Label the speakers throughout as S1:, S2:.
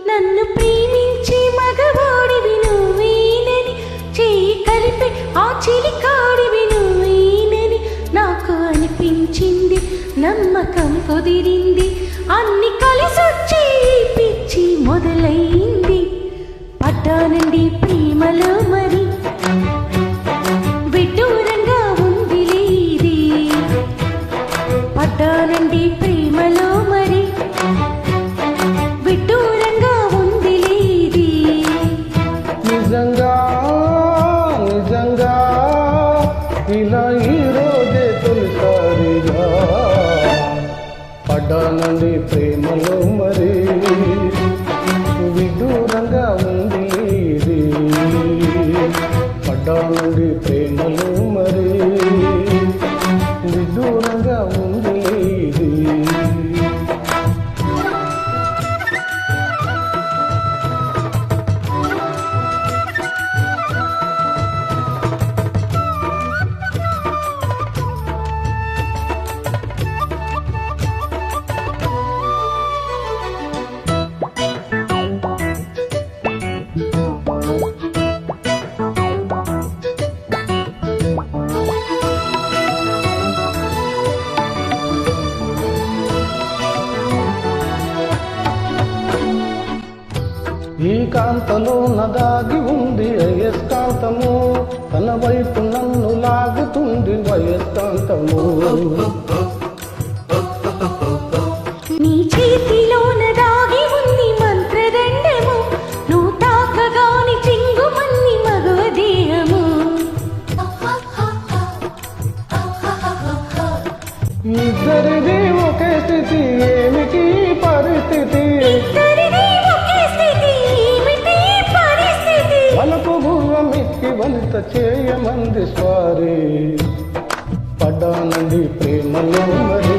S1: నన్ను ప్రేమించి మగవాడివి నువ్వేనని చేయి కలిపి ఆ చిలికాడివి నువ్వేనని నాకు అనిపించింది. నమ్మకం కుదిరింది, అన్ని కలిసొచ్చి పిచ్చి మొదలైంది. పడ్డానండి ప్రేమలో మరి విడ్డూరంగా ఉంది లేది. పడ్డానండి ప్రేమలో మరి విడ్డూరంగా ఉంది లేది.
S2: నిజంగా నిజంగా ఇలా ఈ రోజే తొలిసారిగా పడ్డానండి ప్రేమలో మరి విడ్డూరంగా ఉంది లేది. పడ్డానండి ప్రేమలో మరి విడ్డూరంగా ఉంది లేది. ఈ కాంతలో నదాగి ఉంది అయస్కాంతము, తన వైపు నన్ను లాగుతుంది వయస్కాంతము.
S1: నీ చేతిలో నదాగి ఉంది మంత్రదండము, నువ్వు తాకగాని చింగుమన్ని మగవ దేహము.
S2: ఇద్దరిది ఒకే స్థితి, ఏమిటి పరిస్థితి? వలకు గుర్రమిక్కి వనిత చేయమంది స్వారీ. పడ్డానండి ప్రేమలో మరి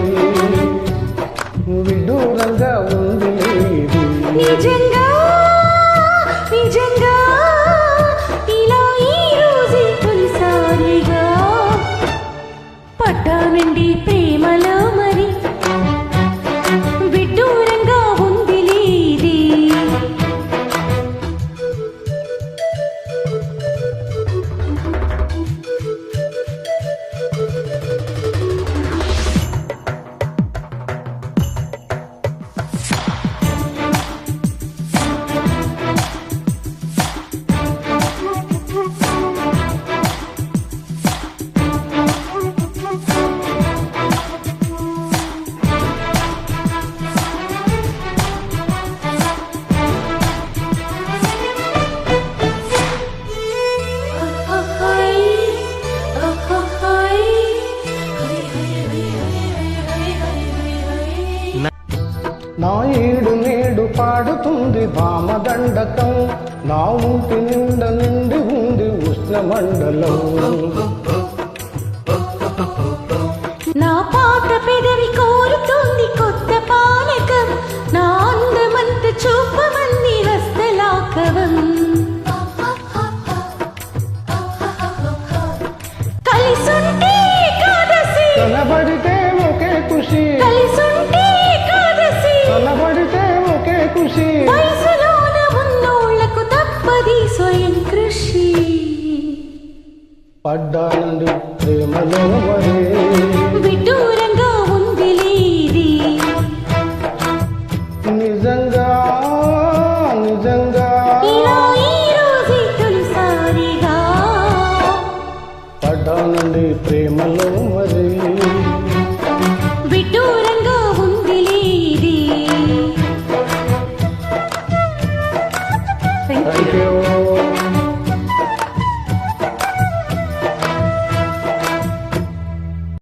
S2: విడ్డూరంగా ఉంది లేది.
S1: నిజంగా నిజంగా ఇలా ఈ రోజే తొలిసారిగా పడ్డానండి ప్రేమలో మరి విడ్డూరంగా ఉంది లేది.
S2: నా ఈడు నేడు పాడుతుంది భామదండకం, నా ఊటి నిండా నిండి ఉంది ఉష్ణమండలం.
S1: నా పాత పెదవి కోరుతుంది కొత్త పానకం, నా అందమంత చూపమంది హస్తలాఘవం. కలిసుంటే కాదసి
S2: కనబడితే ఒకే ఖుషి,
S1: కలిసుంటే కాదసి
S2: కనబడితే ఒకే ఖుషి.
S1: వయసులోన ఉన్నోళ్లకు తప్పది స్వయం కృషి.
S2: పడ్డానండి ప్రేమలో మరి
S1: విడ్డూరంగా ఉంది లేది.
S2: నిజంగా నిజంగా
S1: ఇలా ఈ రోజే తొలిసారిగా
S2: పడ్డానండి ప్రేమలో